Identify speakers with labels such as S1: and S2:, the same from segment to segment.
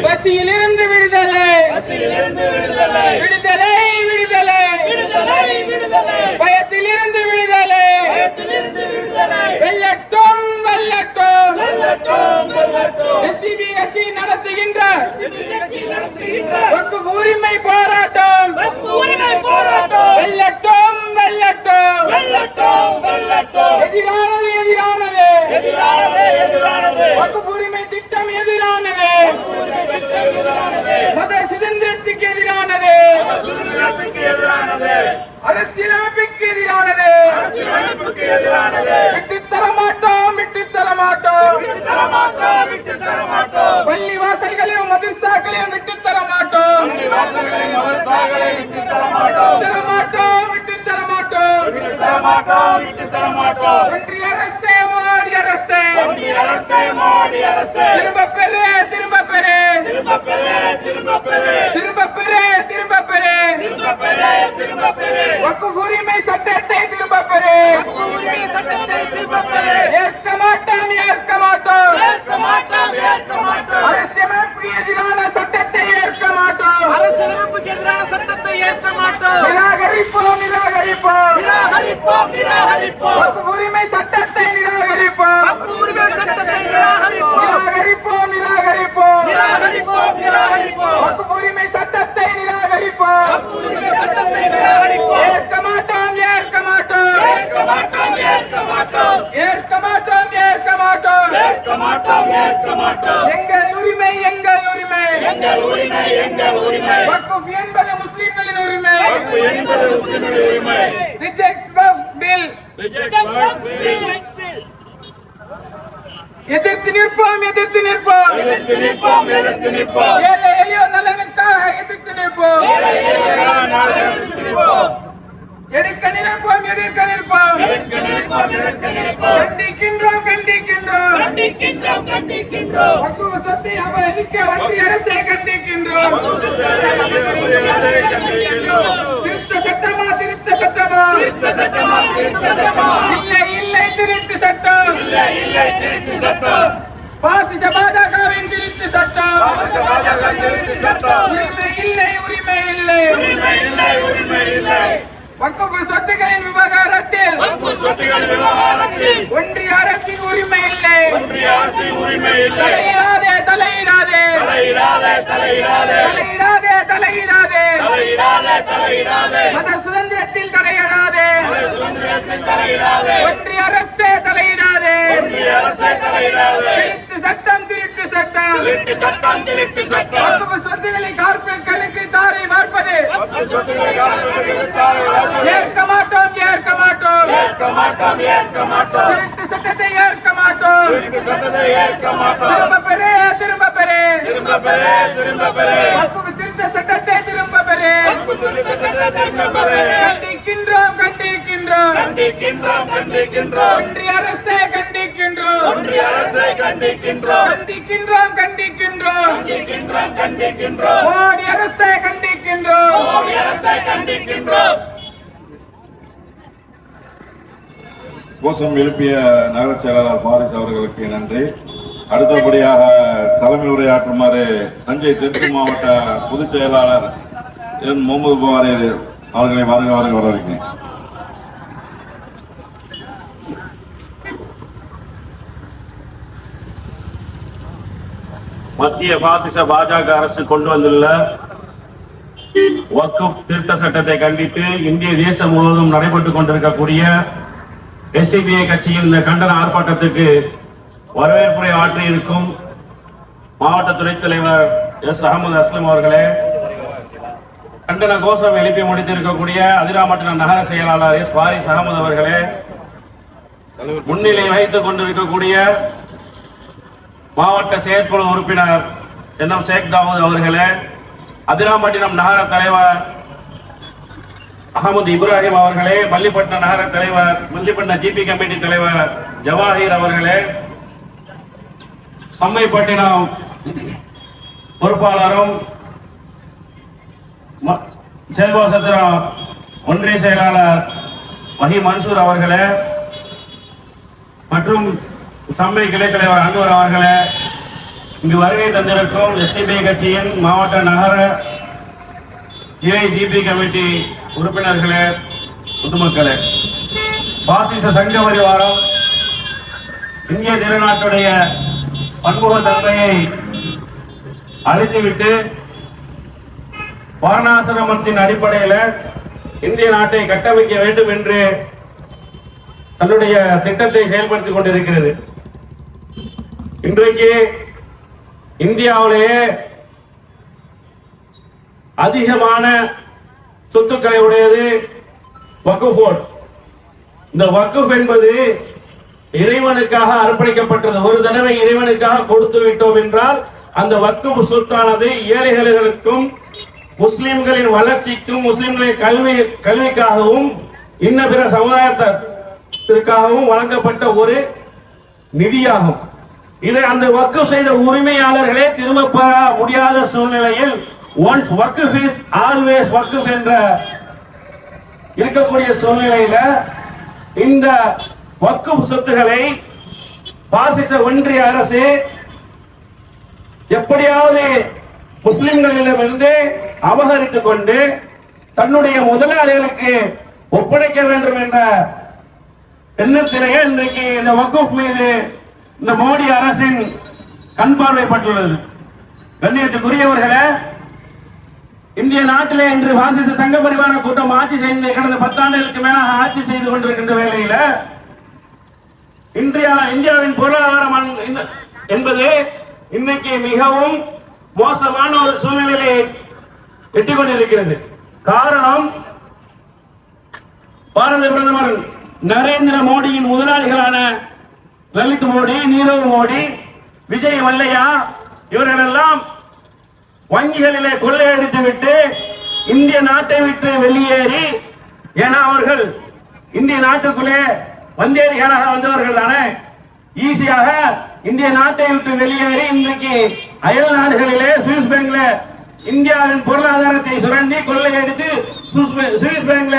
S1: பசியிலிருந்து விடுதலை, விடுதலை விடுதலை, பயத்திலிருந்து விடுதலை, வெல்லட்டும் வெல்லட்டும், எஸ்சிபி கட்சி நடத்துகின்ற வக்ஃப் உரிமை போராட்டம் வெல்லட்டும் வெல்லட்டும், எதிரானது வக்ஃப் உரிமை திட்டம் எதிரானது, மத சுதந்திரத்துக்கு எதிரானது, அரசியலமைப்புக்கு எதிரானது, விட்டுத் தர மாட்டோம், பள்ளி வாசல்களையும் மதரசாக்களையும் விட்டுத் தர மாட்டோம், ஒன்றிய அரசே மோடி அரசே, திரும்ப பெறு, வக்ஃப் உரிமை சட்டத்தை திரும்ப பெறு, ஏற்க மாட்டோம், அரசியலமைப்புக்கு எதிரான சட்டத்தை ஏற்க மாட்டோம், நிராகரிப்போம், வக்ஃப் உரிமை சட்டத்தை நிராகரிப்போம், வக்ஃப் உரிமை சட்டத்தை நிராகரிப்போம், ஏற்க மாட்டோம், எங்கள் உரிமை, வக்ஃப் என்பது முஸ்லிம்களின் உரிமை, ரிஜெக்ட் வக்ஃப் பில், எதிர்த்து நிற்போம், ஏழை எளியோர் நலனுக்காக எதிர்த்து நிற்போம், எதிர்க்க நிற்போம், கண்டிக்கின்றோம், வக்ஃப் சொத்தை அபகரிக்க ஒன்றிய அரசை கண்டிக்கின்றோம், திருத்த சட்டமா, இல்லை திருட்டு சட்டம், பாசிச பாஜகவின் திருட்டு சட்டம், உரிமை இல்லை, வக்ஃப் சொத்துக்களின் விவகாரத்தில் ஒன்றிய அரசின் உரிமை இல்லை, தலையிடாதே, மத சுதந்திரத்தில் தலையிடாதே, ஒன்றிய அரசே தலையிடாதே, திருட்டு சட்டம், வக்ஃப் சொத்துக்களை கார்ப்பரேட்களுக்கு தாரை வார்ப்பது ஏற்க மாட்டோம், திருட்டு சட்டத்தை ஏற்க மாட்டோம், திரும்ப பெறு, வக்ஃப் திருத்த சட்டத்தை திரும்ப பெறு, கண்டிக்கின்றோம், ஒன்றிய அரசை கண்டிக்கின்றோம், மோடி அரசை கண்டிக்கின்றோம்.
S2: கோஷம் எழுப்பிய நகர செயலாளர் பாரிஸ் அவர்களுக்கு நன்றி. அடுத்தபடியாக தலைமை உரையாற்றுமாறு தஞ்சை தெற்கு மாவட்ட பொதுச் செயலாளர் என் முகமது புகாரி அவர்களை வரவேற்கிறேன்.
S3: மத்திய பாசிச பாஜக அரசு கொண்டு வந்துள்ள வக்ஃப் திருத்த சட்டத்தை கண்டித்து இந்திய தேசம் முழுவதும் நடைபெற்றுக் கொண்டிருக்கக்கூடிய எஸ்டிபிஐ கட்சியின் இந்த கண்டன ஆர்ப்பாட்டத்திற்கு வரவேற்புரை ஆற்றியிருக்கும் மாவட்ட துணைத் தலைவர் எஸ் அகமது அஸ்லம் அவர்களே, கண்டன கோஷம் எழுப்பி முடித்திருக்கக்கூடிய அதிராமட்டண நகர செயலாளர் எஸ் பாரிஸ் அகமது அவர்களே, முன்னிலை வகித்துக் கொண்டிருக்கக்கூடிய மாவட்ட செயற்குழு உறுப்பினர் என் ஷேக் தாவூத் அவர்களே, அதிராம்பட்டினம் நகர தலைவர் அகமது இப்ராஹிம் அவர்களே, மல்லிப்பட்டினம் நகர தலைவர் மல்லிப்பட்டினம் ஜிபி கமிட்டி தலைவர் ஜவாஹீர் அவர்களே, சம்மைப்பட்டினம் பொறுப்பாளரும் செல்வாசத்திரம் ஒன்றிய செயலாளர் மஹி மன்சூர் அவர்களே மற்றும் சம்மை கிளை தலைவர் அன்வர் அவர்களே, இங்கு வருகை தந்திருக்கும் எஸ்டிபிஐ கட்சியின் மாவட்ட நகர ஏஐடிபி கமிட்டி உறுப்பினர்களே, பொதுமக்களே, பாசிச சங்க பரிவாரம் இந்திய திருநாட்டுடைய பன்முக தன்மையை அழித்துவிட்டு வாரணாசிரமத்தின் அடிப்படையில் இந்திய நாட்டை கட்டமைக்க வேண்டும் என்று தன்னுடைய திட்டத்தை செயல்படுத்திக் கொண்டிருக்கிறது. இன்றைக்கு இந்தியாவிலேயே அதிகமான சொத்துக்களை உடையது வக்ஃப் போர்டு. இந்த வக்ஃப் என்பது இறைவனுக்காக அர்ப்பணிக்கப்பட்டது. ஒரு தடவை இறைவனுக்காக கொடுத்து விட்டோம் என்றால் அந்த வக்ஃப் சொத்தானது ஏழைகளுக்கும் முஸ்லிம்களின் வளர்ச்சிக்கும் முஸ்லிம்களின் கல்விக்காகவும் இன்ன பிற சமுதாயத்திற்காகவும் வழங்கப்பட்ட ஒரு நிதியாகும். இதை அந்த வக்ஃப் செய்த உரிமையாளர்களே திரும்ப பெற முடியாத சூழ்நிலையில் ஒன்ஸ் வக்ஃப் இஸ் ஆல்வேஸ் வக்ஃப் என்ற இருக்கக்கூடிய சூழ்நிலையில இந்த வக்ஃப் சொத்துக்களை பாசிச ஒன்றிய அரசு எப்படியாவது முஸ்லிம்களிடமிருந்து அபகரித்துக் கொண்டு தன்னுடைய முதலாளிகளுக்கு ஒப்படைக்க வேண்டும் என்ற எண்ணத்திலேயே இன்றைக்கு இந்த வக்ஃப் மீது இந்த மோடி அரசின் கண் பார்வைப்பட்டுள்ளது. கண்ணியத்துக்குரியவர்களே, இந்திய நாட்டிலே இன்று பாசிச சங்க பரிவார கூட்டம் ஆட்சி செய்து கடந்த 10 ஆண்டுகளுக்கு மேலாக ஆட்சி செய்து கொண்டிருக்கின்ற வேளையில இந்தியாவின் பொருளாதாரம் என்பது இன்னைக்கு மிகவும் மோசமான ஒரு சூழ்நிலையை எட்டிக் கொண்டிருக்கிறது. காரணம், பாரத பிரதமர் நரேந்திர மோடியின் முதலாளிகளான லலித் மோடி, நீரவ் மோடி, விஜய் மல்லையா இவர்கள் எல்லாம் வங்கிகளிலே கொள்ளையடித்து விட்டு இந்திய நாட்டை விட்டு வெளியேறி, ஏன்னா அவர்கள் இந்திய நாட்டுக்குள்ளே வந்தேரிகளாக வந்தவர்கள் தானே, ஈஸியாக இந்திய நாட்டை விட்டு வெளியேறி இன்றைக்கு அயல் நாடுகளிலே சுவிஸ் பேங்க்ல இந்தியாவின் பொருளாதாரத்தை சுரண்டி கொள்ளையடித்து சுவிஸ் பேங்க்ல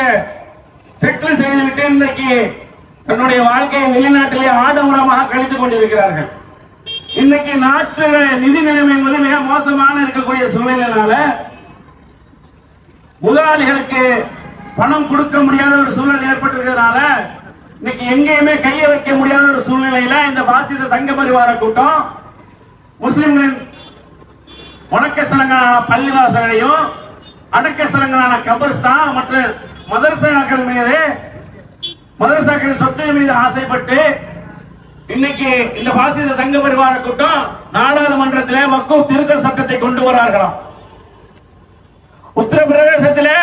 S3: செட்டில் செய்துவிட்டு இன்றைக்கு தன்னுடைய வாழ்க்கையை வெளிநாட்டிலே ஆடம்பரமாக கழித்துக் கொண்டிருக்கிறார்கள். இன்னைக்கு நாட்டு நிதி நிலைமை என்பது மிக மோசமான இருக்கக்கூடிய சூழ்நிலையினால முதலாளிகளுக்கு பணம் கொடுக்க முடியாத ஒரு சூழ்நிலை ஏற்பட்டிருக்கிறதுனால இன்னைக்கு எங்கேயுமே கையை வைக்க முடியாத ஒரு சூழ்நிலையில இந்த பாசிச சங்க பரிவார கூட்டம் முஸ்லிம்களின் வணக்க ஸ்தலங்களான பள்ளிவாசல்களையும் அடக்க ஸ்தலங்களான கபர்ஸ்தான் மற்றும் மதரசாக்கள் மீது மதரசாக்களின் சொத்து மீது ஆசைப்பட்டு இன்னைக்கு இந்த பாசிச சங்க பரிவார கூட்டம் நாடாளுமன்றத்திலே வக்ஃப் திருத்த சட்டத்தை கொண்டு வரார்களாம். உத்தரப்பிரதேசத்திலே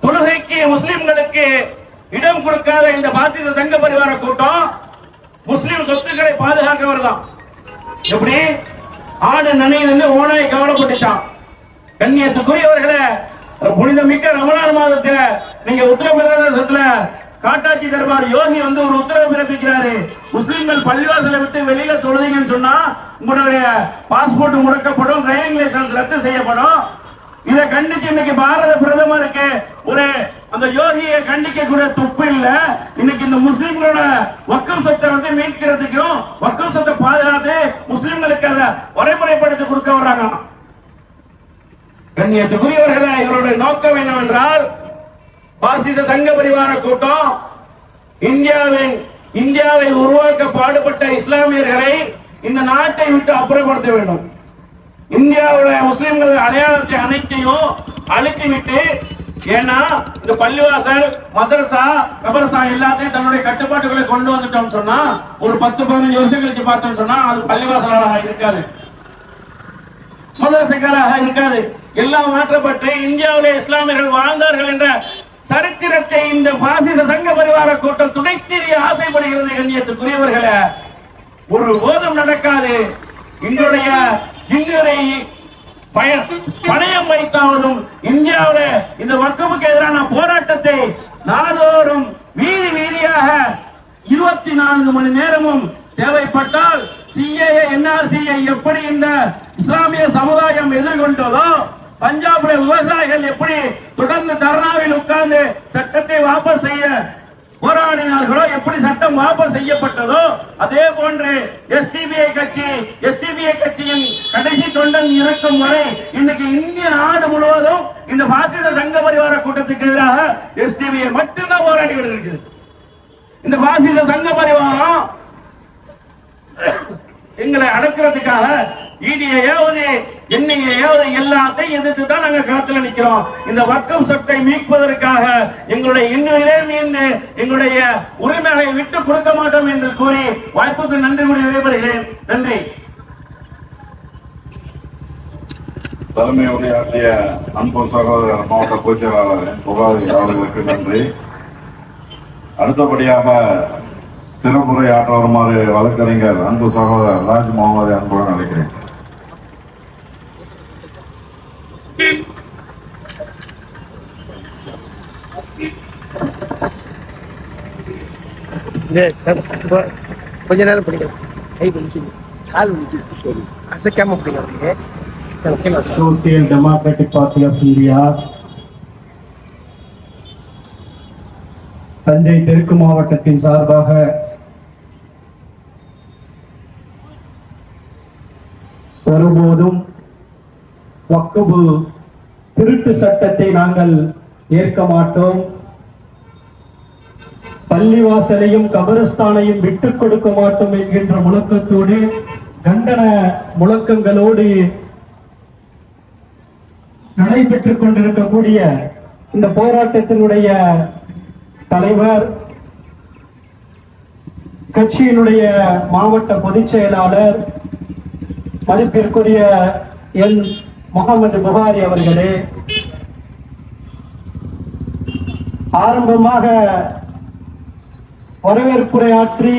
S3: தொழுகைக்கு முஸ்லிம்களுக்கு இடம் கொடுக்காத இந்த பாசிச சங்க பரிவார கூட்டம் முஸ்லிம் சொத்துக்களை பாதுகாக்க வருதான். எப்படி ஆடு நனையிலிருந்து ஓனாய் கவலைப்பட்டுச்சான். கண்ணியத்துக்குரியவர்களே, புனிதமிக்க ரமலான் மாதத்துல நீங்க உத்தரப்பிரதேசத்துல காட்டாட்சி தர்பார் யோகி ஒரு உத்தரவு பிறப்பிக்கிறாரு. முஸ்லிம்கள் பள்ளிவாசலை விட்டு வெளியில தொழுதீங்கன்னு சொன்னா உங்களுடைய பாஸ்போர்ட் முடக்கப்படும், டிரைவிங் லைசன்ஸ் ரத்து செய்யப்படும். இதை கண்டிச்சு இன்னைக்கு பாரத பிரதமருக்கு ஒரு அந்த யோகியை கண்டிக்க கூட துப்பு இல்ல. இன்னைக்கு இந்த முஸ்லிம்களோட வக்ஃப் சொத்தை மீட்கிறதுக்கும் வக்ஃப் சொத்தை பாதுகாத்து முஸ்லிம்களுக்கு அதை வரைமுறைப்படுத்தி கொடுக்க வர்றாங்க. கண்ணியத்துக்குரியவர்களே, இவருடைய நோக்கம் என்னவென்றால் பாசிச சங்க பரிவார கூட்டம் இந்தியாவை உருவாக்க பாடுபட்ட இஸ்லாமியர்களை இந்த நாட்டை விட்டு அப்புறப்படுத்த வேண்டும். இந்தியாவுடைய முஸ்லிம்கள் அடையாளத்தை அனைத்தையும் அழித்துவிட்டு, ஏன்னா இந்த பள்ளிவாசல் மதரசா கபர்சா எல்லாத்தையும் தன்னுடைய கட்டுப்பாட்டுகளை கொண்டு வந்துட்டோம் சொன்னா ஒரு 10-15 வருஷம் கழிச்சு பார்த்தோம் சொன்னா அது பள்ளிவாசலாக இருக்காது, மதரசாக்களாக இருக்காது. எல்லாம் மாற்றப்பட்டு இந்தியாவிலே இஸ்லாமியர்கள் வாழ்ந்தார்கள் என்ற சரித்திரத்தை இந்த பாசிச சங்க பரிவார கூட்டம் துடைத்தெறிய ஆசைப்படுகிறது. கண்ணியத்துக்குரியவர்களே, ஒரு போதும் நடக்காது. இன்றைய இங்குரை பணயம் வைத்தாலும் இந்தியாவில் இந்த வக்ஃபுக்கு எதிரான போராட்டத்தை நாள்தோறும் வீதி வீதியாக 24 மணி நேரமும் தேவைப்பட்டால் சிஏஏ என்ஆர்சியை எப்படி இந்த இஸ்லாமிய சமுதாயம் எதிர்கொண்டதோ, பஞ்சாப்ல விவசாயிகள் எப்படி தொடர்ந்து தர்ணாவில் உட்கார்ந்து சட்டத்தை வாபஸ் செய்ய போராடினார்களோ, எப்படி சட்டம் வாபஸ் செய்யப்பட்டதோ அதே போன்று எஸ்டிபிஐ கட்சியின் கடைசி தொண்டன் இருக்கும் வரை இன்னைக்கு இந்திய நாடு முழுவதும் இந்த பாசிச சங்க பரிவார கூட்டத்துக்கு எதிராக எஸ்டிபிஐ மட்டும்தான் போராடி இருக்குது. இந்த பாசிச சங்க பரிவாரம் எங்களை அடக்கிறதுக்காக இடியாவது எண்ணியாவது எல்லாத்தையும் எதிர்த்து தான் நாங்க களத்தில் நிற்கிறோம். இந்த வக்ஃப் சொத்தை மீட்பதற்காக எங்களுடைய எங்களுடைய உரிமைகளை விட்டு கொடுக்க மாட்டோம் என்று கூறி வாய்ப்புக்கு நன்றி கூறி விடைபெறுகிறேன். நன்றி.
S2: தலைமை உரையாற்றிய அன்பு சகோதரர் மாவட்ட பொதுச் செயலாளர் புகாரி அவர்களுக்கு நன்றி. அடுத்தபடியாக சிறப்புரையாற்ற வருமாறு வழக்கறிஞர் அன்பு சகோதரர் ராஜ் முகமது அன்புடன் அழைக்கிறேன்.
S4: கொஞ்ச நேரம் பிடிக்கும், கை வலிக்குது, கால் வலிக்குது, அசைக்காம பிடிக்கும்.
S5: Social Democratic Party of India, Thanjai தெற்கு மாவட்டத்தின் சார்பாக ஒருபோதும் வக்ஃப் திருட்டு சட்டத்தை நாங்கள் ஏற்க மாட்டோம். பள்ளிவாசலையும் கபரஸ்தானையும் விட்டுக் கொடுக்க மாட்டோம் என்கின்ற முழக்கத்தோடு, கண்டன முழக்கங்களோடு நடைபெற்றுக் கொண்டிருக்கக்கூடிய இந்த போராட்டத்தினுடைய தலைவர், கட்சியினுடைய மாவட்ட பொதுச் செயலாளர் மதிப்பிற்குரிய என் முகமது புகாரி அவர்களே, ஆரம்பமாக வரவேற்புரையாற்றி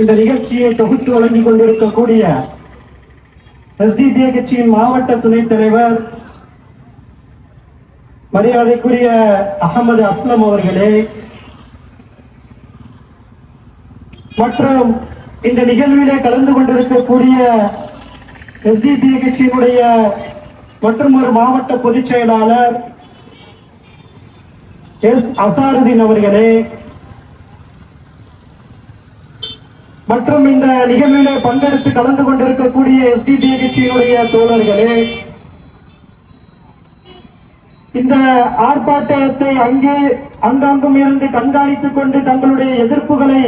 S5: இந்த நிகழ்ச்சியை தொகுத்து வழங்கிக் கொண்டிருக்கக்கூடிய எஸ்டிபிஐ கட்சியின் மாவட்ட துணைத் தலைவர் மரியாதைக்குரிய அகமது அஸ்லம் அவர்களே, மற்றும் இந்த நிகழ்விலே கலந்து கொண்டிருக்கக்கூடிய எஸ்டிபிஐ கட்சியினுடைய மற்றும் ஒரு மாவட்ட பொதுச் செயலாளர் எஸ் அசாருதீன் அவர்களே, மற்றும் இந்த நிகழ்விலே பங்கெடுத்து கலந்து கொண்டிருக்கக்கூடிய எஸ்டிபிஐ கட்சியினுடைய தோழர்களே, இந்த ஆர்ப்பாட்டத்தை அங்கங்கும் இருந்து கண்காணித்துக் கொண்டு தங்களுடைய எதிர்ப்புகளை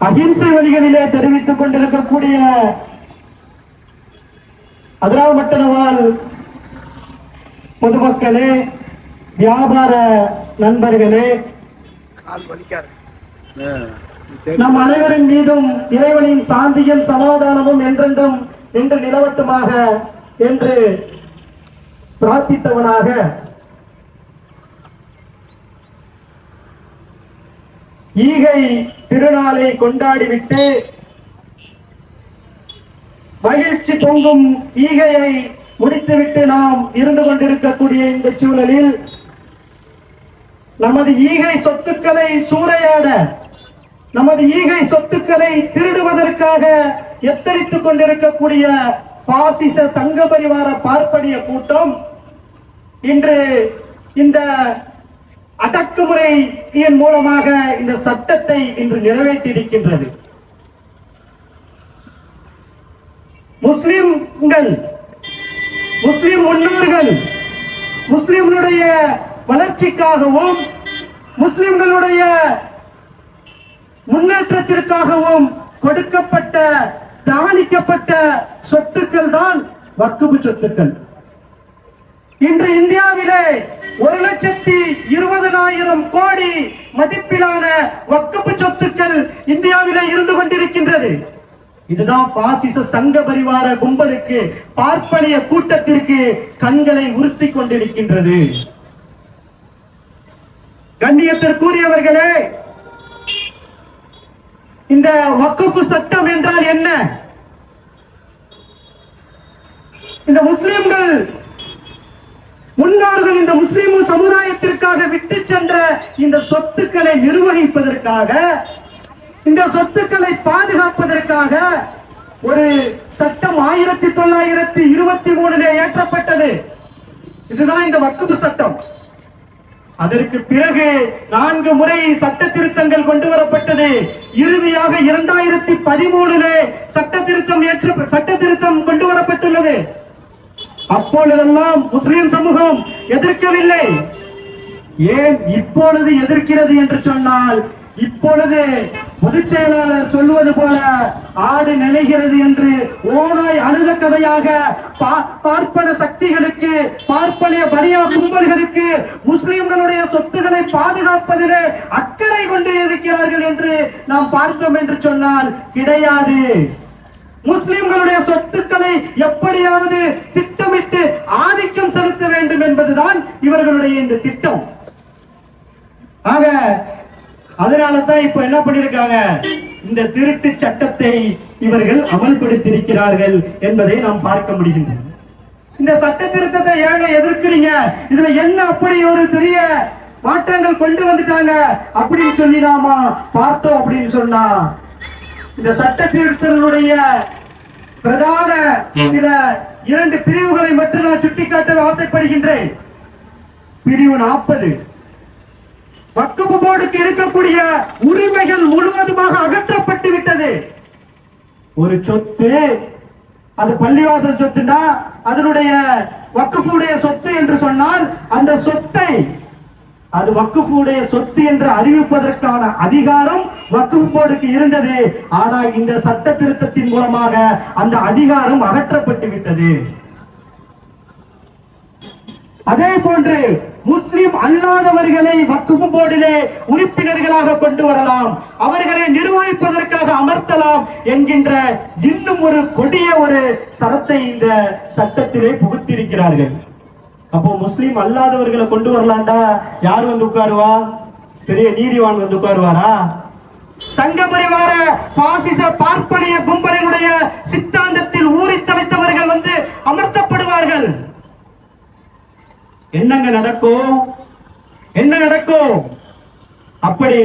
S5: அகிம்சை வழிகளிலே தெரிவித்துக் கொண்டிருக்கக்கூடிய அதிராமட்டனவால் பொதுமக்களே, வியாபார நண்பர்களே, நம் அனைவரின் மீதும் இறைவனின் சாந்தியும் சமாதானமும் என்றென்றும் நின்று நிலவட்டுமாக என்று பிரார்த்தித்தவனாக ஈகை திருநாளை கொண்டாடிவிட்டு மகிழ்ச்சி பொங்கும் ஈகையை முடித்துவிட்டு நாம் இருந்து கொண்டிருக்கக்கூடிய இந்த சூழலில் நமது ஈகை சொத்துக்களை சூறையாட, நமது ஈகை சொத்துக்களை திருடுவதற்காக எத்தரித்துக் கொண்டிருக்கக்கூடிய பாசிச சங்க பரிவார பார்ப்பனிய கூட்டம் இன்று இந்த அடக்குமுறையின் மூலமாக இந்த சட்டத்தை இன்று நிறைவேற்றியிருக்கின்றது. முஸ்லிம்கள், முஸ்லிம் முன்னோர்கள் முஸ்லிம்களுடைய வளர்ச்சிக்காகவும் முஸ்லிம்களுடைய முன்னேற்றத்திற்காகவும் கொடுக்கப்பட்ட தானிக்கப்பட்ட சொத்துக்கள் தான் வக்ஃப் சொத்துக்கள். இன்று இந்தியாவிலே 1,20,000 கோடி மதிப்பிலான வக்ஃப் சொத்துக்கள் இந்தியாவிலே இருந்து கொண்டிருக்கின்றது. இதுதான் பாசிச சங்க பரிவார கும்பலுக்கு, பார்ப்பனிய கூட்டத்திற்கு கண்களை உறுத்தி கொண்டிருக்கின்றது. கண்ணியத்திற்குரியவர்களே, இந்த வக்ஃப் சட்டம் என்றால் என்ன? இந்த முஸ்லிம்கள் முன்னோர்கள் இந்த முஸ்லிம் சமுதாயத்திற்காக விட்டு சென்ற இந்த சொத்துக்களை நிர்வகிப்பதற்காக, இந்த சொத்துக்களை பாதுகாப்பதற்காக ஒரு சட்டம் 1923 ஏற்றப்பட்டது. இதுதான் இந்த வக்ஃப் சட்டம். அதற்கு பிறகு 4 முறை சட்ட திருத்தங்கள் கொண்டு வரப்பட்டது. இறுதியாக 2013 சட்ட திருத்தம் கொண்டு வரப்பட்டுள்ளது. அப்பொழுதெல்லாம் முஸ்லிம் சமூகம் எதிர்க்கவில்லை. ஏன் இப்பொழுது எதிர்க்கிறது என்று சொன்னால், இப்பொழுது பொதுச் செயலாளர் சொல்லுவது போல ஆடு நினைகிறது என்று ஓனாய் அழுத கதையாக பார்ப்பன சக்திகளுக்கு, பார்ப்பனிய பரியா கும்பல்களுக்கு முஸ்லிம்களுடைய சொத்துக்களை பாதுகாப்பதிலே அக்கறை கொண்டு இருக்கிறார்கள் என்று நாம் பார்த்தோம் என்று சொன்னால் கிடையாது. முஸ்லிம்களுடைய சொத்துக்களை எப்படியாவது திட்டமிட்டு ஆதிக்கம் செலுத்த வேண்டும் என்பதுதான் இவர்களுடைய இந்த திட்டம். ஆக அதனால தான் இப்ப என்ன பண்ணிருக்காங்க, இந்த திருட்டு சட்டத்தை இவர்கள் அமல்படுத்தியிருக்கிறார்கள் என்பதை நாம் பார்க்க முடிகின்றது. இந்த சட்ட திருத்தத்தை ஏங்க எதிர்க்கிறீங்க, இதுல என்ன அப்படி ஒரு பெரிய மாற்றங்கள் கொண்டு வந்துட்டாங்க அப்படின்னு சொல்லி நாம பார்த்தோம் அப்படின்னு சொன்னா, இந்த சட்ட திருத்தங்களுடைய பிரதான சில 2 பிரிவுகளை மட்டும் நான் சுட்டிக்காட்ட ஆசைப்படுகின்றேன். பிரிவு 40, வக்ஃப் போர்டுக்கு இருக்கக்கூடிய உரிமைகள் முழுவதுமாக அகற்றப்பட்டு விட்டது. ஒரு சொத்து, அது பள்ளிவாசல் சொத்துனா அதனுடைய வக்ஃபுடைய சொத்து என்று சொன்னால், அந்த சொத்தை அது வக்ஃபுடைய சொத்து என்று அறிவிப்பதற்கான அதிகாரம் வக்ஃப் போர்டுக்கு இருந்தது. ஆனால் இந்த சட்ட திருத்தத்தின் மூலமாக அந்த அதிகாரம் அகற்றப்பட்டு விட்டது. அதே போன்று முஸ்லிம் அல்லாதவர்களை வக்ஃப் போர்டிலே உறுப்பினர்களாக கொண்டு வரலாம், அவர்களை நிர்வகிப்பதற்காக அமர்த்தலாம் என்கின்ற இன்னும் ஒரு கொடிய ஒரு சரத்தை இந்த சட்டத்திலே புகுத்திருக்கிறார்கள். அப்போ முஸ்லிம் அல்லாதவர்களை கொண்டு வரலாம்டா யார் வந்து உட்காருவா? பெரிய நீதிவான் வந்து உட்காருவாரா? சங்க பரிவார பாசிச பார்ப்பனிய கும்பலினுடைய சித்தாந்தத்தில் ஊறி தலைத்தவர்கள் வந்து அமர்த்தப்படுவார்கள். என்னங்க நடக்கும்? என்ன நடக்கும்? அப்படி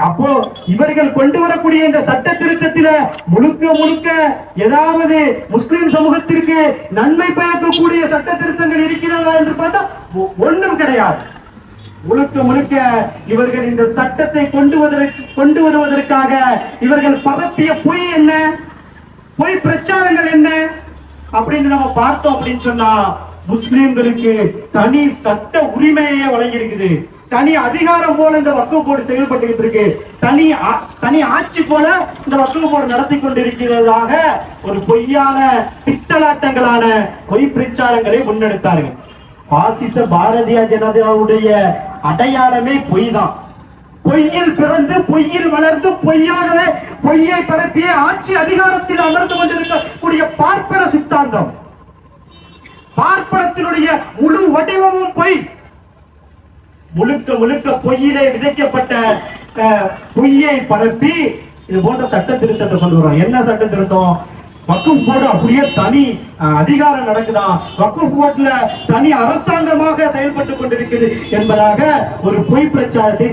S5: அப்போ இவர்கள் கொண்டு வரக்கூடிய இந்த சட்ட திருத்தத்தில முழுக்க ஏதாவது முஸ்லிம் சமூகத்திற்கு நன்மை பயக்கக்கூடிய சட்ட திருத்தங்கள் இருக்கிறதா என்று பார்த்தா ஒன்றும் கிடையாது. முழுக்க இவர்கள் இந்த சட்டத்தை கொண்டு வருவதற்காக இவர்கள் பரப்பிய பொய் என்ன, பொய் பிரச்சாரங்கள் என்ன அப்படின்னு நம்ம பார்த்தோம் அப்படின்னு சொன்னா, முஸ்லிம்களுக்கு தனி சட்ட உரிமையை வழங்கி இருக்குது, தனி அதிகாரம் போல இந்த வக்ஃப் போர்டு செயல்பட்டு இருக்கு, தனி ஆட்சி போல இந்த வக்ஃப் போர்டு நடத்தி கொண்டிருக்கிறதாக ஒரு பொய்யான பித்தலாட்டங்களான பொய் பிரச்சாரங்களை முன்னெடுத்தார்கள். பாசிச பாரதிய ஜனதாவுடைய அடையாளமே பொய் தான். பொய்யில் பிறந்து பொய்யில் வளர்ந்து பொய்யாகவே பொய்யை பரப்பிய ஆட்சி அதிகாரத்தில் அமர்ந்து கொண்டிருக்கக்கூடிய பார்ப்பன சித்தாந்தம், பார்ப்பனத்தினுடைய முழு வடிவமும் பொய். முழுக்க பொய்யிலே விதைக்கப்பட்ட பொய்யை பரப்பி இது போன்ற சட்ட திருத்தத்தை கொண்டு வரோம். என்ன சட்ட திருத்தம்? வக்ஃப் போர்டு அப்படியே தனி அதிகாரம் நடக்குதான், வக்ஃப் போர்டுல தனி அரசாங்கமாக செயல்பட்டு கொண்டிருக்கிறது என்பதாக ஒரு பொய் பிரச்சாரத்தை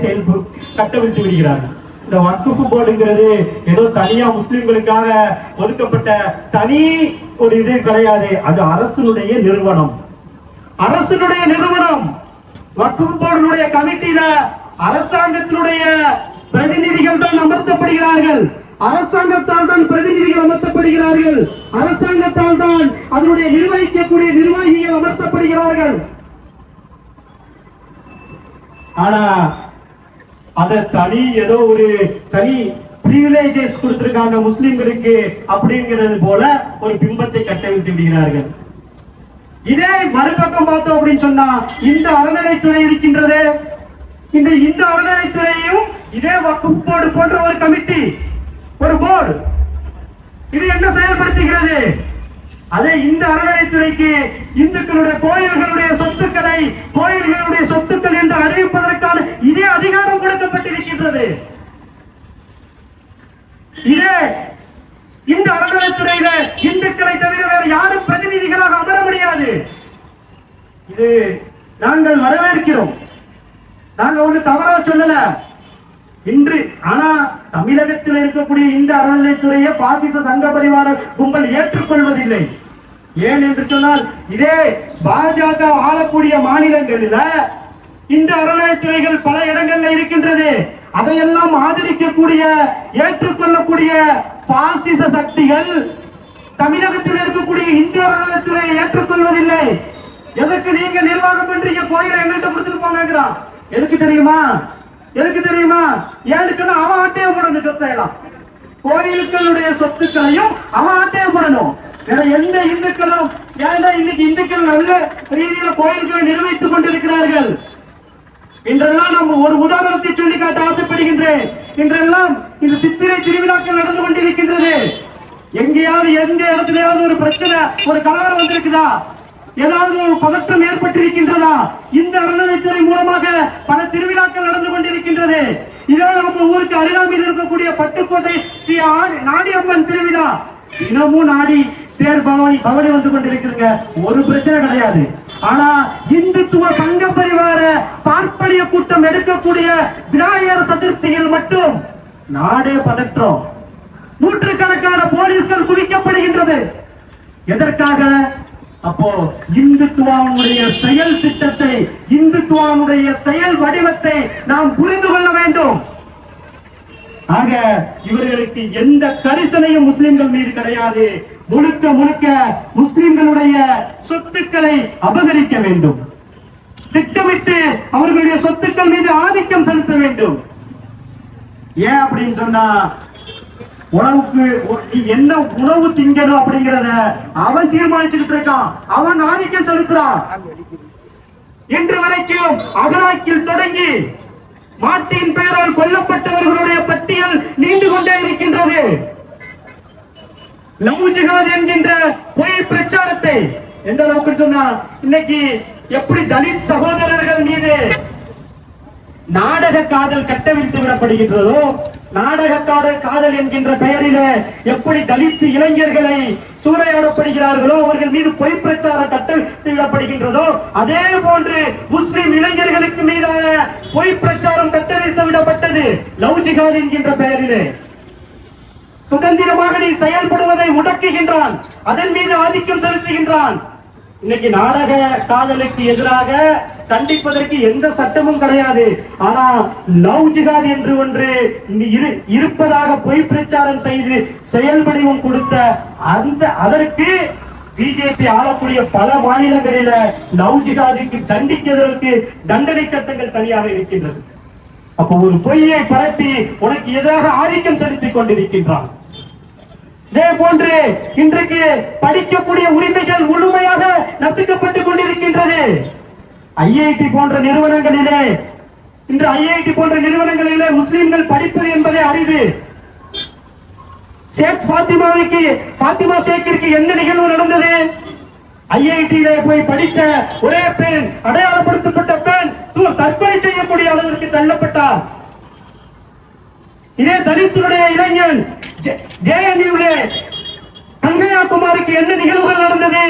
S5: கட்டவிழ்த்து விடுகிறார்கள். இந்த வக்ஃப் போர்டுங்கிறது ஏதோ தனியா முஸ்லிம்களுக்காக ஒதுக்கப்பட்ட தனி ஒரு இது கிடையாது. அது அரசனுடைய நிறுவனம். வக்ஃப் போர்டுடைய கமிட்டியில அரசாங்கத்தினுடைய பிரதிநிதிகள் தான் அமர்த்தப்படுகிறார்கள். அரசாங்கத்தால் தான் பிரதிநிதிகள் அமர்த்தப்படுகிறார்கள். அரசாங்கத்தால் தான் அதனுடைய நிர்வகிக்கக்கூடிய நிர்வாகிகள் அமர்த்தப்படுகிறார்கள். ஆனா அத தனி ஏதோ ஒரு தனி பிரிவிலேஜஸ் கொடுத்திருக்காங்க முஸ்லிம்களுக்கு அப்படிங்கிறது போல ஒரு பிம்பத்தை கட்டவிழ்த்து விடுகிறார்கள். இதே மறுபக்கம் பார்த்தோம் அப்படின்னு சொன்னா, இந்த அறநிலைத்துறை இருக்கின்றது, இந்த அறநிலைத்துறையும் இதே வக்ஃப் போர்டு போன்ற ஒரு கமிட்டி, ஒரு போர்டு, இது என்ன செயல்படுத்துகிறது? அதே இந்த அறநிலைத்துறைக்கு இந்துக்களுடைய கோயில்களுடைய சொத்துக்கள் என்று அறிவிப்பதற்கான இதே அதிகாரம் கொடுக்கப்பட்டிருக்கின்றது. இதே இந்த அறநிலைத்துறையில இந்துக்களை தவிர வேற யாரும் பிரதிநிதிகளாக அமர முடியாது. இது நாங்கள் வரவேற்கிறோம், நாங்க ஒண்ணு தவறா சொல்லல இன்று. ஆனா தமிழகத்தில் இருக்கக்கூடிய இந்த அறநிலைத்துறையை பாசிச சங்க பரிவார கும்பல் ஏற்றுக்கொள்வதில்லை. ஏன் என்று சொன்னால், இதே பாஜக ஆளக்கூடிய மாநிலங்களில் இந்த அறநிலையத்துறைகள் பல இடங்கள்ல இருக்கின்றது. அதையெல்லாம் ஆதரிக்கக்கூடிய ஏற்றுக்கொள்ளக்கூடிய பாசிச சக்திகள் தமிழகத்தில் இருக்கக்கூடிய இந்து அறநிலையத்துறையை ஏற்றுக்கொள்வதில்லை. எதற்கு நீங்க நிர்வாகம் பண்றீங்க? கோயிலை எங்கள்கிட்ட கொடுத்துட்டு போங்கிறான். எதுக்கு தெரியுமா? எதுக்கு தெரியுமா? ஏன்னு சொன்னா அவன் ஆட்டையை போடணும். சொத்தையெல்லாம் கோயில்களுடைய சொத்துக்களையும் அவன் ஆட்டையை போடணும். வேற எந்த இந்துக்களும் ஏன்னா இன்னைக்கு இந்துக்கள் நல்ல ரீதியில கோயில்களை நிர்வகித்துக் கொண்டிருக்கிறார்கள். இன்றெல்லாம் நம்ம ஒரு உதாரணத்தை சொல்லி காட்ட ஆசைப்படுகின்றேன். இன்றெல்லாம் இந்த சித்திரை திருவிழாக்கள் நடந்து கொண்டிருக்கின்றது. எங்கேயாவது எந்த இடத்துலயாவது ஒரு பிரச்சனை, ஒரு கலவரம் வந்திருக்குதா? ஏதாவது ஒரு பதற்றம் ஏற்பட்டிருக்கின்றதா? இந்த அறநிலையத்துறை மூலமாக பல திருவிழாக்கள் நடந்து கொண்டிருக்கின்றது. இதோ நம்ம ஊருக்கு அருகாமையில் இருக்கக்கூடிய பட்டுக்கோட்டை ஸ்ரீ நாடியம்மன் திருவிழா தினமும் நாடி தேர் பவனி வந்து கொண்டிருக்குதுங்க. ஒரு பிரச்சனை கிடையாது. ஆனா இந்துத்துவ சங்க பரிவார பார்ப்பனிய கூட்டம் எடுக்கக்கூடிய விநாயகர் சதுர்த்தியில் மட்டும் நாடே பதற்றம். நூற்றுக்கணக்கான போலீஸ்கள் குவிக்கப்படுகின்றது. எதற்காக? அப்போ இந்துத்துவாவுடைய செயல் திட்டத்தை, இந்துத்துவாவுடைய செயல் வடிவத்தை நாம் புரிந்து கொள்ள வேண்டும். ஆக இவர்களுக்கு எந்த கரிசனையும் முஸ்லிம்கள் மீது கிடையாது. முழுக்க முழுக்க முஸ்லிம்களுடைய சொத்துக்களை அபகரிக்க வேண்டும். திட்டமிட்டு அவர்களுடைய சொத்துக்கள் மீது ஆதிக்கம் செலுத்த வேண்டும். ஏன் அப்படின்னு சொன்னா, உணவுக்கு என்ன உணவு திங்கணும் அப்படிங்கிறத அவன் தீர்மானிச்சுக்கிட்டு இருக்கான். அவன் ஆதிக்கம் செலுத்துறான். இன்று வரைக்கும் அகராக்கில் தொடங்கி மாட்டின் பெயரால் கொல்லப்பட்டவர்களுடைய பட்டியல் நீண்டு கொண்டே இருக்கின்றது. லவ் ஜிஹாத் என்கின்ற பொய் பிரச்சாரத்தை எந்த அளவுக்கு சொன்னா, இன்னைக்கு எப்படி தலித் சகோதரர்கள் மீது நாடக காதல் கட்டவிழ்த்து விடப்படுகின்றதோ, நாடக காதல் என்கின்ற பெயரிலே எப்படி தலித் இளைஞர்களை சூறையாடப்படுகிறார்களோ, அவர்கள் மீது பொய் பிரச்சாரம் கட்டவிழ்த்து விடப்படுகின்றதோ, அதே போன்று முஸ்லிம் இளைஞர்களுக்கு மீதான பொய் பிரச்சாரம் கட்டவிழ்த்து விடப்பட்டது லவ் ஜிஹாத் என்கின்ற பெயரிலே. சுதந்திரமாக நீ செயல்படுவதை முடக்குகின்றான், அதன் மீது ஆதிக்கம் செலுத்துகின்றான். இன்னைக்கு நாடக காதலுக்கு எதிராக தண்டிப்பதற்கு எந்த சட்டமும் கிடையாது. ஆனா லவ் ஜிஹாத் என்று ஒன்று இருப்பதாக பொய் பிரச்சாரம் செய்து செயல் வடிவம் கொடுத்த அதற்கு பிஜேபி ஆளக்கூடிய பல மாநிலங்களில லவ் ஜிஹாதுக்கு தண்டிக்கிறதற்கு தண்டனை சட்டங்கள் தனியாக இருக்கின்றது. அப்போ ஒரு பொய்யை பரப்பி உனக்கு எதிராக ஆதிக்கம் செலுத்திக் கொண்டிருக்கின்றான். இதே போன்று இன்றைக்கு படிக்கக்கூடிய உரிமைகள் முழுமையாக நசுக்கப்பட்டுக் கொண்டிருக்கின்றது. ஐஐடி போன்ற நிறுவனங்களிலே, இன்று ஐஐடி போன்ற நிறுவனங்களிலே முஸ்லிம்கள் படிப்பது என்பதை அரிது. ஷேக் பாத்திமா ஷேக்கிற்கு என்ன நிகழ்வு நடந்தது? ஐஐடியிலே போய் படித்த ஒரே பெண், அடையாளப்படுத்தப்பட்ட பெண் தற்கொலை செய்யக்கூடிய அளவிற்கு தள்ளப்பட்டார். இதே தலித்துடைய இளைஞன் ஜேஎன்யூ கங்கையா குமாருக்கு என்ன நிகழ்வுகள் நடந்தது?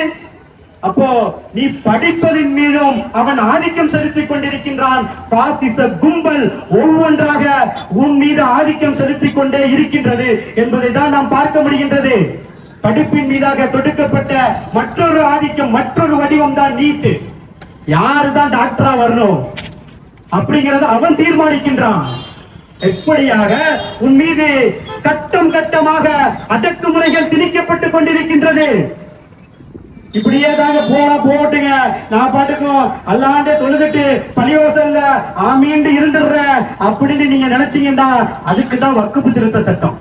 S5: அப்போ நீ படிப்பதின் மீதும் அவன் ஆதிக்கம் செலுத்திக் கொண்டிருக்கின்றான். பாசிச கும்பல் ஒவ்வொன்றாக உன் மீது ஆதிக்கம் செலுத்திக் கொண்டே இருக்கின்றது என்பதை தான் நாம் பார்க்க முடிகின்றது. படிப்பின் மீதாக தொடுக்கப்பட்ட மற்றொரு ஆதிக்கம், மற்றொரு வடிவம் தான் நீட். யாருதான் டாக்டரா வரணும் அப்படிங்கறத அவன் தீர்மானிக்கின்றான். எப்படியாக உன் மீது கட்டம் கட்டமாக அடக்குமுறைகள் திணிக்கப்பட்டுக் கொண்டிருக்கின்றது. இப்படியே தாங்க போட்டுங்க, நான் பாட்டுக்கும் அல்லாண்டே தொழுதுட்டு பள்ளிவாசல்ல ஆமீண்டு இருந்துடுறேன் அப்படின்னு நீங்க நினைச்சீங்கன்னா அதுக்குதான் வக்ஃபு திருத்த சட்டம்.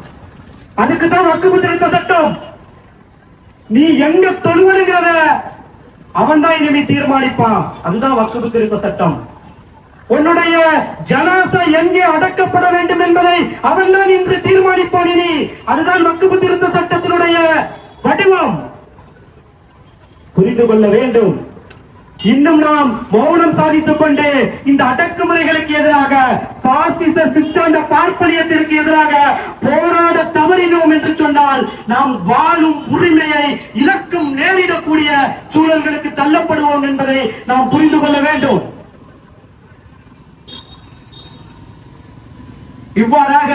S5: அதுக்குதான் வக்ஃபு திருத்த சட்டம். நீ எங்க தொழுவனுங்கிறத அவன் தான் இனிமே தீர்மானிப்பான். அதுதான் வக்ஃபு திருத்த சட்டம். உன்னுடைய ஜனாசா எங்கே அடக்கப்பட வேண்டும் என்பதை அவன் தான் இன்று தீர்மானிப்பான். இனி அதுதான் வக்ஃபு திருத்த சட்டத்தினுடைய வடிவம். புரிந்து கொள்ள வேண்டும். இன்னும் நாம் மௌனம் சாதித்துக் கொண்டு இந்த அடக்குமுறைகளுக்கு எதிராக, பாசிச சித்தாந்த பார்ப்பனியத்திற்கு எதிராக போராட தவறினோம் என்று சொன்னால் நாம் வாழும் உரிமையை இழக்கும் நேரிடக்கூடிய சூழல்களுக்கு தள்ளப்படுவோம் என்பதை நாம் புரிந்து கொள்ள வேண்டும். இவ்வாறாக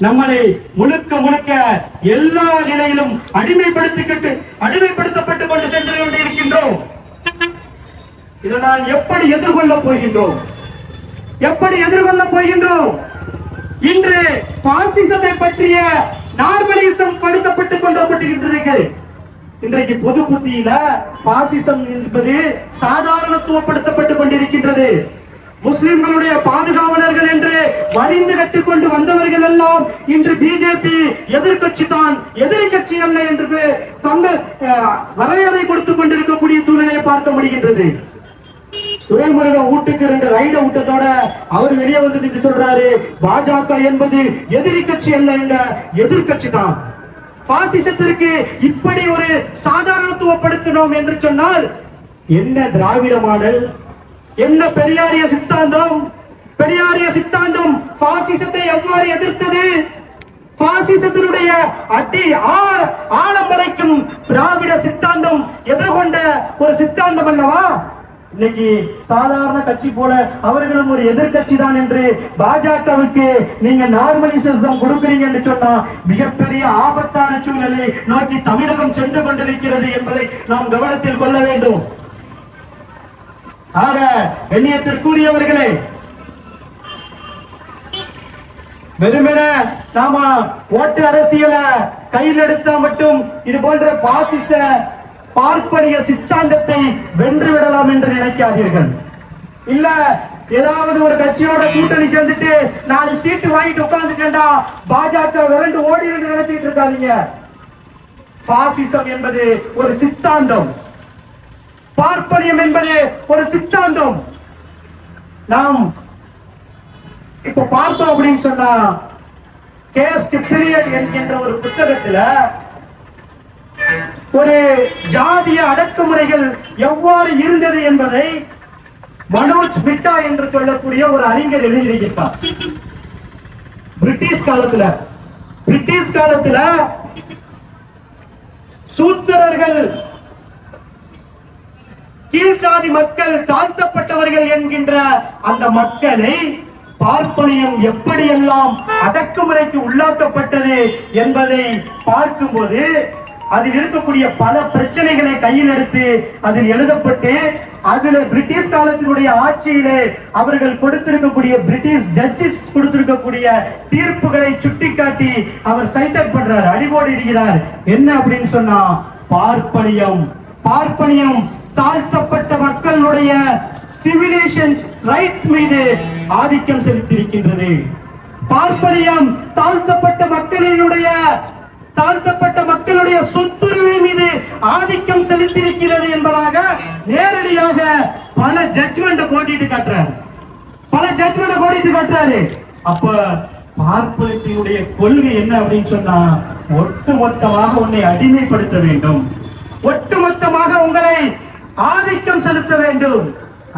S5: நம்மளை முழுக்க முழுக்க எல்லா நிலையிலும் அடிமைப்படுத்தப்பட்டுக் கொண்டு சென்று கொண்டிருக்கின்றோம். இதை நான் எப்படி எதிர்கொள்ள போகின்றோம்? எப்படி எதிர்கொள்ள போகின்றோம்? இன்று பாசிசத்தை பற்றிய நார்மலிசம் படுத்தப்பட்டுக் கொண்டிருக்கிறது. இன்றைக்கு பொது புத்தியில பாசிசம் என்பது சாதாரணத்துவப்படுத்தப்பட்டுக் கொண்டிருக்கின்றது. முஸ்லிம்களுடைய பாதுகாவலர்கள் என்று வரிந்து கட்டிக்கொண்டு வந்தவர்கள் எல்லாம் இன்று பிஜேபி எதிர்கட்சி தான், எதிரி கட்சி அல்ல என்று தங்கள் வரையறை கொடுத்துக் கொண்டிருக்கக்கூடிய சூழ்நிலையை பார்க்க முடிகின்றது. துரைமுருகன் வீட்டுக்கு 2 ரைட விட்டதோட அவர் வெளியே வந்து சொல்றாரு, பாஜக என்பது எதிரி கட்சி அல்ல, எங்க எதிர்கட்சி தான். பாசிசத்திற்கு இப்படி ஒரு சாதாரணத்துவப்படுத்தினோம் என்று சொன்னால் என்ன திராவிட மாடல், என்ன பெரியாரிய சித்தாந்தம்? பெரியாரிய சித்தாந்தம் பாசிசத்தை எவ்வாறு எதிர்த்தது? பாசிசத்தினுடைய அடி ஆழம் வரைக்கும் திராவிட சித்தாந்தம் எதிர்கொண்ட ஒரு சித்தாந்தம் அல்லவா? இன்னைக்கு சாதாரண கட்சி போல அவர்களும் ஒரு எதிர்கட்சி தான் என்று பாஜகவுக்கு நீங்க நார்மலிசம் கொடுக்கிறீங்க என்று சொன்னா மிகப்பெரிய ஆபத்தான சூழ்நிலை நோக்கி தமிழகம் சென்று கொண்டிருக்கிறது என்பதை நாம் கவனத்தில் கொள்ள வேண்டும். ஆக எண்ணியத்திற்குரியவர்களே, வெறுமென நாம ஓட்டு அரசியல கையில் எடுத்தா மட்டும் இது போன்ற பாசிச பார்ப்பனிய சித்தாந்தத்தை வென்று விடலாம் என்று நினைக்காதீர்கள். இல்ல ஏதாவது ஒரு கட்சியோட கூட்டணி சேர்ந்துட்டு 4 சீட்டு வாங்கிட்டு உட்கார்ந்துட்டா பாஜக விரண்டு ஓடி நினைச்சிட்டு இருக்காதீங்க. பாசிசம் என்பது ஒரு சித்தாந்தம், பார்ப்பனியம் என்பது ஒரு சித்தாந்தம். நாம் இப்ப பார்த்தோம் அப்படின்னு சொன்னா கேஸ்ட் பீரியட் என்கின்ற ஒரு புத்தகத்துல ஒரு ஜாதிய அடக்குமுறைகள் எவ்வாறு இருந்தது என்பதை மனோஜ் மிட்டா என்று சொல்லக்கூடிய ஒரு அறிஞர் எழுதியிருக்கிறார். பிரிட்டிஷ் காலத்துல சூத்திரர்கள், கீழ்ஜாதி மக்கள், தாழ்த்தப்பட்டவர்கள் என்கின்ற அந்த மக்களை பார்ப்பனியம் எப்படியெல்லாம் அடக்குமுறைக்கு உள்ளாக்கப்பட்டது என்பதை பார்க்கும்போது அதில் இருக்கக்கூடிய பல பிரச்சனைகளை கையில் எடுத்து அதில் எழுதப்பட்டு அதுல பிரிட்டிஷ் காலத்தினுடைய ஆட்சியிலே அவர்கள் கொடுத்திருக்கக்கூடிய பிரிட்டிஷ் ஜட்ஜஸ் கொடுத்திருக்கக்கூடிய தீர்ப்புகளை சுட்டிக்காட்டி அவர் சைட்டட் பண்றார், அடிபோடு இடுகிறார். என்ன அப்படின்னு சொன்னா பார்ப்பனியம் தாழ்த்தப்பட்ட மக்களுடைய சிவிலைசேஷன் ரைட் மீது ஆதிக்கம் செலுத்தியிருக்கின்றது. பார்ப்பனியம் தாழ்த்தப்பட்ட மக்களுடைய சொத்துரிமை மீது ஆதிக்கம் செலுத்தியிருக்கிறது என்பதாக நேரடியாக பல ஜட்ஜ்மெண்ட் போட்டிட்டு காட்டுறாரு. அப்ப பார்ப்பனத்தினுடைய கொள்கை என்ன அப்படின்னு சொன்னா, ஒட்டுமொத்தமாக உன்னை அடிமைப்படுத்த வேண்டும், ஒட்டுமொத்தமாக உங்களை ஆதிக்கம் செலுத்த வேண்டும்.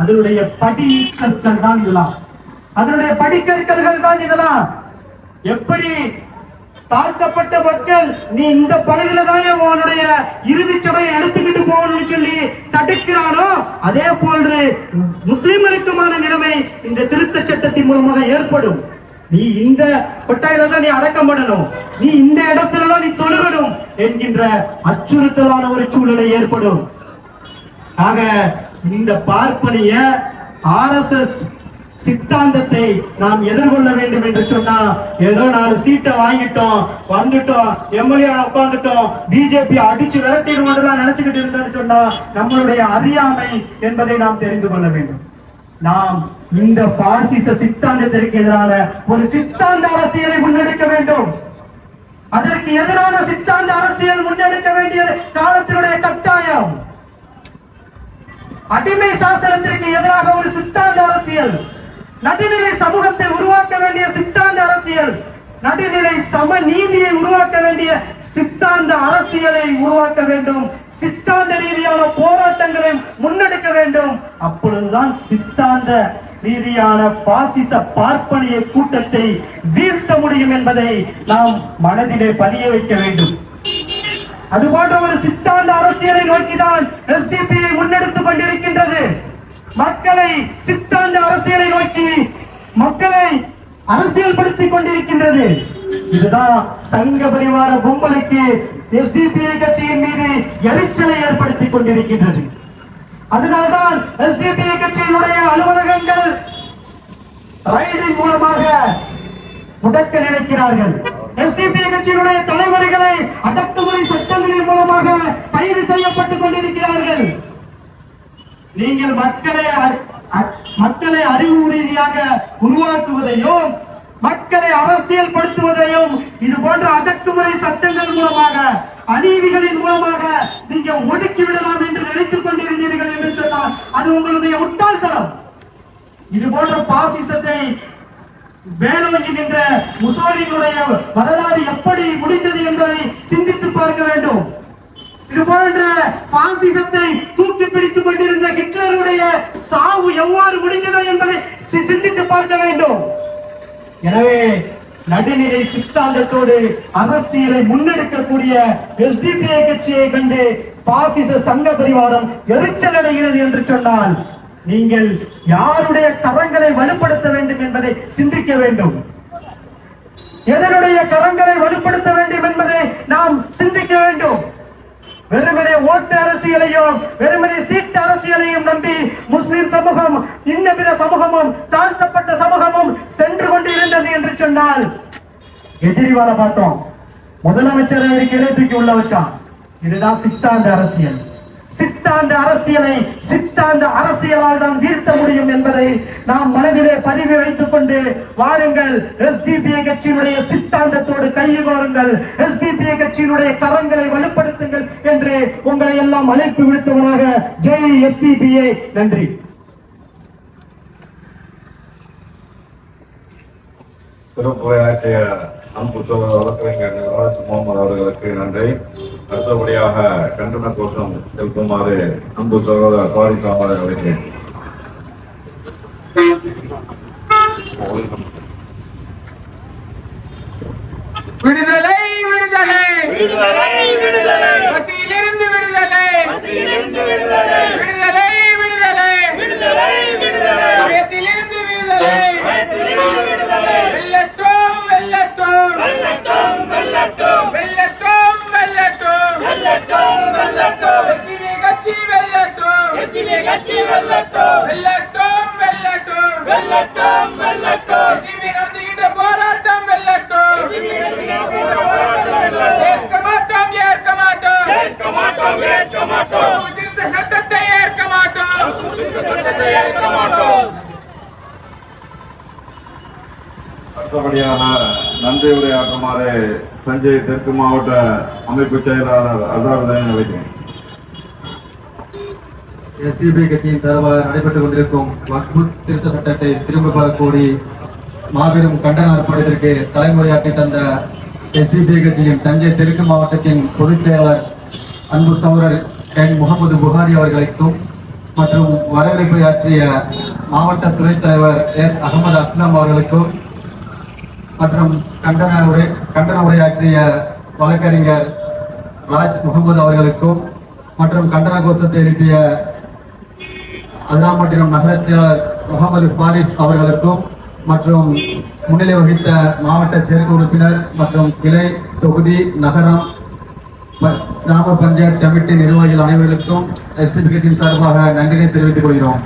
S5: அதனுடைய படிக்கற்கள் தான் இதெல்லாம். எப்படி தாழ்த்தப்பட்ட மக்கள் நீ இந்த பகுதியில தான் உன்னுடைய இறுதி சடையை எடுத்துக்கிட்டு போகணும்னு சொல்லி தடுக்கிறானோ, அதே போன்று முஸ்லிம்களுக்குமான நிலைமை இந்த திருத்த சட்டத்தின் மூலமாக ஏற்படும். நீ இந்த கொட்டாயில தான் நீ அடக்கம் பண்ணணும், நீ இந்த இடத்துலதான் நீ தொழுகணும் என்கின்ற அச்சுறுத்தலான ஒரு சூழ்நிலை ஏற்படும். ஆக இந்த பார்ப்பனிய RSS சித்தாந்தத்தை நாம் எதிர்கொள்ள வேண்டும் என்று சொன்னா, ஏதோ 4 சீட்டை வாங்கிட்டோம், வந்துட்டோம், எம்எல்ஏ உட்கார்ந்துட்டோம், பிஜேபி அடிச்சு விரட்டிடுவோம் நினைச்சுக்கிட்டு இருந்தோம்னு சொன்னா நம்மளுடைய அறியாமை என்பதை நாம் தெரிந்து கொள்ள வேண்டும். நாம் இந்த பாசிச சித்தாந்தத்திற்கு எதிரான ஒரு சித்தாந்த அரசியலை முன்னெடுக்க வேண்டும். அதற்கு எதிரான சித்தாந்த அரசியல் முன்னெடுக்க வேண்டிய காலத்தினுடைய கட்டாயம். அடிமை சாசனத்திற்கு எதிராக ஒரு சித்தாந்த அரசியல், நடுநிலை சமூகத்தை உருவாக்க வேண்டிய சித்தாந்த அரசியல், நடுநிலை சமநீதியை உருவாக்க வேண்டிய சித்தாந்த அரசியலை உருவாக்க வேண்டும். சித்தாந்த ரீதியான போராட்டங்களை முன்னெடுக்க வேண்டும். அப்பொழுதுதான் சித்தாந்த ரீதியான பாசிச பார்ப்பனிய கூட்டத்தை வீழ்த்த முடியும் என்பதை நாம் மனதிலே பதிய வைக்க வேண்டும். அதுபோன்ற ஒரு சித்தாந்த அரசியலை நோக்கிதான் SDP முன்னெடுத்துக் கொண்டிருக்கின்றது. மக்களை சித்தாந்த அரசியலை நோக்கி மக்களை அரசியல்படுத்திக் கொண்டிருக்கின்றது. இதுதான் சங்க பரிவார கும்பலுக்கு SDP கட்சியின் மீது எரிச்சலை ஏற்படுத்திக் கொண்டிருக்கின்றது. அதனால்தான் SDP கட்சியினுடைய அலுவலகங்கள் ரைடின் மூலமாக முடக்க நினைக்கிறார்கள். எஸ்டிபிஐ கட்சியினுடைய தலைவர்களை அடக்குமுறை சட்டங்களின் மூலமாக கைது செய்யப்பட்டுக் கொண்டிருக்கிறார்கள். நீங்கள் மக்களை அறிவு ரீதியாக உருவாக்குவதையும் மக்களை அரசியல் படுத்துவதையும் இது போன்ற அடக்குமுறை சட்டங்கள் மூலமாக அநீதிகளின் மூலமாக நீங்க ஒடுக்கி விடலாம் என்று நினைத்துக் கொண்டிருந்தீர்கள் என்று சொன்னால் அது உங்களுடைய முட்டாள்தனம். இது போன்ற பாசிசத்தை வேலோங்கி நின்ற முசோலினுடைய வரலாறு எப்படி முடிந்தது என்பதை சிந்தித்து பார்க்க வேண்டும். இது போன்ற பாசிசத்தை தூக்கி பிடித்துக் கொண்டிருந்த ஹிட்லருடைய சாவு எவ்வாறு முடிந்தது என்பதை சிந்தித்து பார்க்க வேண்டும். எனவே நடுநிலை சித்தாந்தத்தோடு அரசியலை முன்னெடுக்கக்கூடிய எஸ்டிபிஐ கட்சியை கண்டு பாசிச சங்க பரிவாரம் எரிச்சல் அடைகிறது என்று சொன்னால் நீங்கள் யாருடைய கரங்களை வலுப்படுத்த வேண்டும் என்பதை சிந்திக்க வேண்டும். எதனுடைய கரங்களை வலுப்படுத்த வேண்டும் என்பதை நாம் சிந்திக்க வேண்டும். வெறுமனே ஓட்டு அரசியலையும் வெறுமனே சீட்டு அரசியலையும் நம்பி முஸ்லிம் சமூகம் இன்ன பிற சமூகமும் தாழ்த்தப்பட்ட சமூகமும் சென்று கொண்டு இருந்தது என்று சொன்னால் எதிரிவால பார்த்தோம். முதலமைச்சர் இருக்கையிலே தூக்கி உள்ள வச்சான். இதுதான் சித்தாந்த அரசியல். சித்தாந்த அரசியலை சித்தாந்த அரசியலால் தான் வீழ்த்த முடியும் என்பதை நாம் மனதிலே பதிவு வைத்துக் கொண்டு வாருங்கள். எஸ்டிபிஐ கட்சியினுடைய சித்தாந்தத்தோடு கையுகோருங்கள். எஸ்டிபிஐ கட்சியினுடைய கரங்களை வலுப்படுத்துங்கள் என்று உங்களை எல்லாம் அழைப்பு விடுத்தவனாக ஜெய் எஸ்டிபிஐ. நன்றி.
S2: சிறப்புரையாற்றிய அன்பு சோழர் வழக்கறிஞர் ராஜ் முகமது அவர்களுக்கு நன்றி. அடுத்தபடியாக கண்டன கோஷம் செலுத்துமாறு அன்பு சகோதரர் பாரிஸ் அவர்களை அழைக்கிறேன்.
S1: விடுதலை விடுதலை விடுதலை விடுதலை பசியிலிருந்து விடுதலை பசியிலிருந்து விடுதலை விடுதலை விடுதலை விடுதலை விடுதலை பயத்திலிருந்து விடுதலை பயத்திலிருந்து விடுதலை வெல்லட்டும் வெல்லட்டும் வெல்லட்டும் வெல்லட்டும் வெல்லட்டும் வெல்லட்டும் வெல்லட்டும் வெல்லட்டும் எஸ்டிபிஐ கட்சி வெல்லட்டும் எஸ்டிபிஐ கட்சி வெல்லட்டும் வெல்லட்டும் வெல்லட்டும் வெல்லட்டும் வெல்லட்டும் எஸ்டிபிஐ நடத்துகின்ற போராட்டம் வெல்லட்டும் ஏற்க மாட்டோம் ஏற்க மாட்டோம் ஏற்க மாட்டோம் ஏற்க மாட்டோம் திருத்த சட்டத்தை ஏற்க மாட்டோம் சட்டத்தை ஏற்க மாட்டோம்.
S2: அடுத்தபடியாக நன்றி உரையாற்றுமாறு தஞ்சை தெற்கு மாவட்ட அமைப்பு செயலாளர் அசாருதீன் அழைக்கிறேன்.
S6: எஸ்டிபிஐ கட்சியின் சார்பாக நடைபெற்றுக் கொண்டிருக்கும் வக்ஃபு திருத்த சட்டத்தை திரும்ப பெறக் கோரி மாபெரும் கண்டன ஆர்ப்பாட்டத்திற்கு தலைமுறையாற்றி தந்த எஸ்டிபிஐ கட்சியின் தஞ்சை தெற்கு மாவட்டத்தின் பொதுச் செயலாளர் அன்பு சகோதரர் என் முகமது புகாரி அவர்களுக்கும் மற்றும் வரவேற்பை ஆற்றிய மாவட்ட துணைத் தலைவர் எஸ் அகமது அஸ்லாம் அவர்களுக்கும் மற்றும் கண்டன உரையாற்றிய வழக்கறிஞர் ராஜ் முகமது அவர்களுக்கும் மற்றும் கண்டன கோஷத்தை எழுப்பிய அதிராம்பட்டினம் நகர செயலர் முகமது பாரிஸ் அவர்களுக்கும் மற்றும் முன்னிலை வகித்த மாவட்ட செயற்குழு உறுப்பினர் மற்றும் கிளை தொகுதி நகரம் கிராம பஞ்சாயத்து கமிட்டி நிர்வாகிகள் அனைவருக்கும் எஸ்டிபி கட்சியின் சார்பாக நன்றியை தெரிவித்துக் கொள்கிறோம்.